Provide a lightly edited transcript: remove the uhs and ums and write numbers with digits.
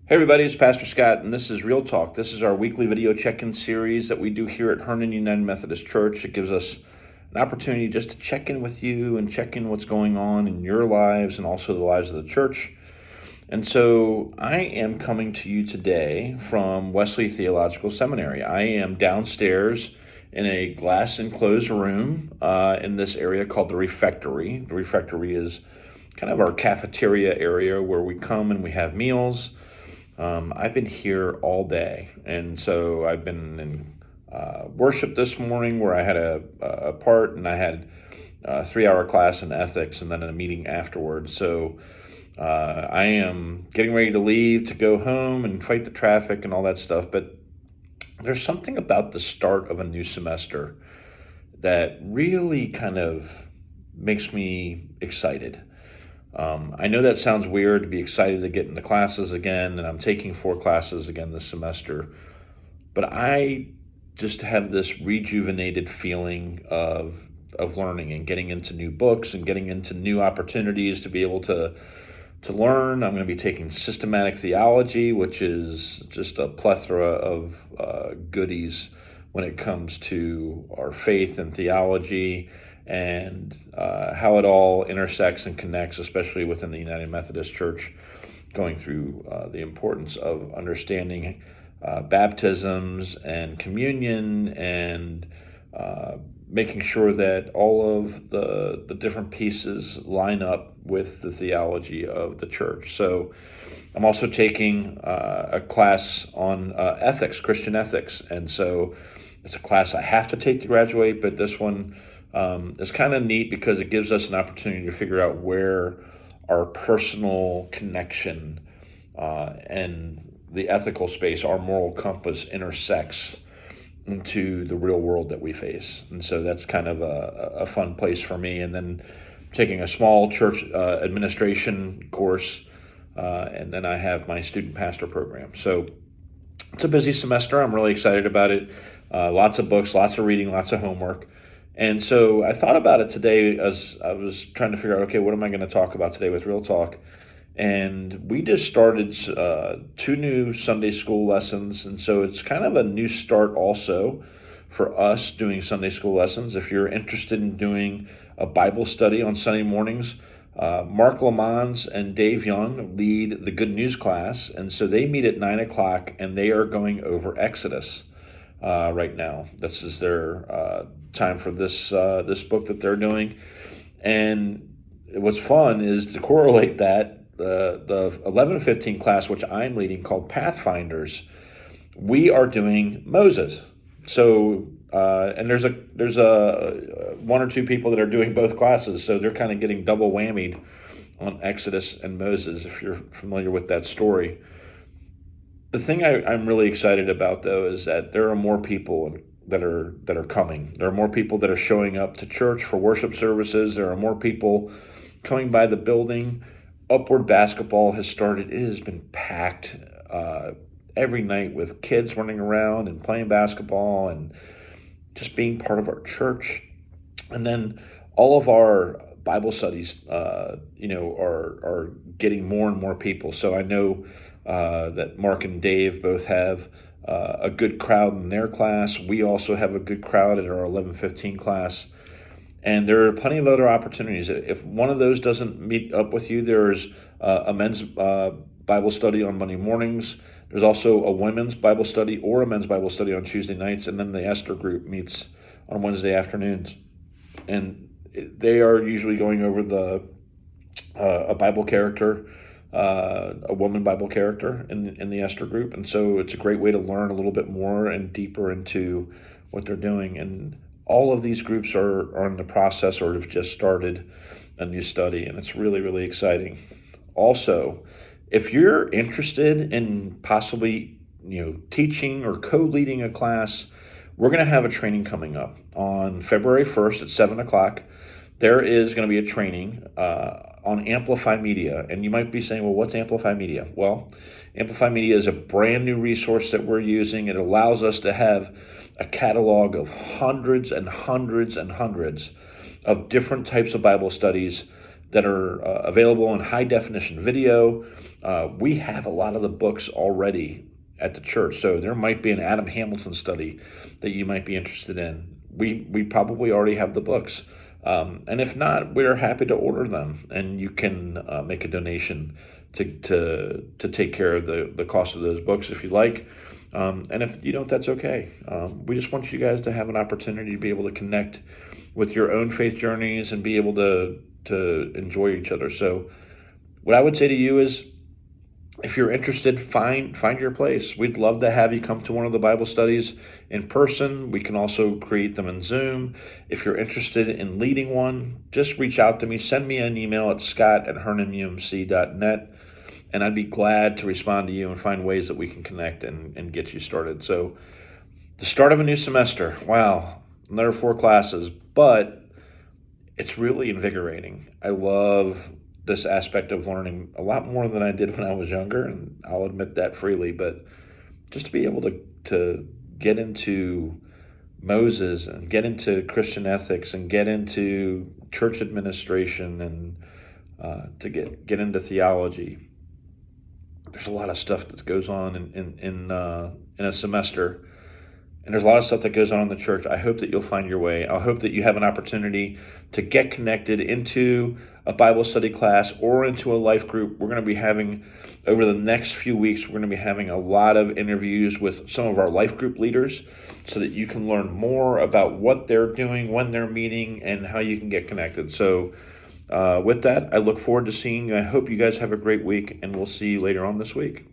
Hey everybody, it's Pastor Scott, and this is Real Talk. This is our weekly video check-in series that we do here at Herndon United Methodist Church. It gives us an opportunity just to check in with you and check in what's going on in your lives and also the lives of the church. And so I am coming to you today from Wesley Theological Seminary. I am downstairs in a glass-enclosed room in this area called the refectory. The refectory is kind of our cafeteria area where we come and we have meals. I've been here all day, and so I've been in worship this morning where I had a part, and I had a 3-hour class in ethics and then a meeting afterwards. So I am getting ready to leave to go home and fight the traffic and all that stuff, but there's something about the start of a new semester that really kind of makes me excited. I know that sounds weird to be excited to get into classes again, and I'm taking 4 classes again this semester, but I just have this rejuvenated feeling of learning and getting into new books and getting into new opportunities to be able to learn. I'm going to be taking systematic theology, which is just a plethora of goodies when it comes to our faith and theology, and how it all intersects and connects, especially within the United Methodist Church, going through the importance of understanding baptisms and communion, and making sure that all of the different pieces line up with the theology of the church. So I'm also taking a class on ethics, Christian ethics, and so it's a class I have to take to graduate, but this one is kind of neat because it gives us an opportunity to figure out where our personal connection and the ethical space, our moral compass, intersects into the real world that we face. And so that's kind of a fun place for me. And then taking a small church administration course, and then I have my student pastor program. So it's a busy semester. I'm really excited about it. Lots of books, lots of reading, lots of homework. And so I thought about it today as I was trying to figure out, okay, what am I going to talk about today with Real Talk? And we just started 2 new Sunday school lessons. And so it's kind of a new start also for us doing Sunday school lessons. If you're interested in doing a Bible study on Sunday mornings, Mark Lamons and Dave Young lead the Good News class. And so they meet at 9 o'clock and they are going over Exodus right now. This is their time for this book that they're doing. And what's fun is to correlate that the 11 to 15 class, which I'm leading, called Pathfinders, we are doing Moses. So and there's a 1 or 2 people that are doing both classes, so they're kind of getting double whammied on Exodus and Moses, if you're familiar with that story. The thing I'm really excited about, though, is that there are more people that are coming. There are more people that are showing up to church for worship services. There are more people coming by the building. Upward basketball has started. It has been packed every night with kids running around and playing basketball and just being part of our church. And then all of our Bible studies, are getting more and more people. So I know that Mark and Dave both have a good crowd in their class. We also have a good crowd at our 11:15 class. And there are plenty of other opportunities. If one of those doesn't meet up with you, there's a men's Bible study on Monday mornings. There's also a women's Bible study or a men's Bible study on Tuesday nights. And then the Esther group meets on Wednesday afternoons. And they are usually going over a Bible character, a woman Bible character in the Esther group. And so it's a great way to learn a little bit more and deeper into what they're doing. And all of these groups are in the process or have just started a new study, and it's really, really exciting. Also, if you're interested in possibly teaching or co-leading a class, we're going to have a training coming up on February 1st at 7 o'clock. There is going to be a training on Amplify Media. And you might be saying, well, what's Amplify Media? Well, Amplify Media is a brand new resource that we're using. It allows us to have a catalog of hundreds and hundreds and hundreds of different types of Bible studies that are available in high definition video. We have a lot of the books already at the church, so there might be an Adam Hamilton study that you might be interested in. We probably already have the books, and if not, we're happy to order them, and you can make a donation to take care of the cost of those books if you like. And if you don't, that's okay. We just want you guys to have an opportunity to be able to connect with your own faith journeys and be able to enjoy each other. So what I would say to you is, if you're interested, find your place. We'd love to have you come to one of the Bible studies in person. We can also create them in Zoom. If you're interested in leading one, just reach out to me. Send me an email at scott@herndonumc.net, and I'd be glad to respond to you and find ways that we can connect and get you started. So the start of a new semester. Wow, another 4 classes, but it's really invigorating. I love this aspect of learning a lot more than I did when I was younger, and I'll admit that freely. But just to be able to get into Moses and get into Christian ethics and get into church administration and to get into theology. There's a lot of stuff that goes on in a semester. And there's a lot of stuff that goes on in the church. I hope that you'll find your way. I hope that you have an opportunity to get connected into a Bible study class or into a life group. We're going to be having, over the next few weeks, we're going to be having a lot of interviews with some of our life group leaders so that you can learn more about what they're doing, when they're meeting, and how you can get connected. So with that, I look forward to seeing you. I hope you guys have a great week, and we'll see you later on this week.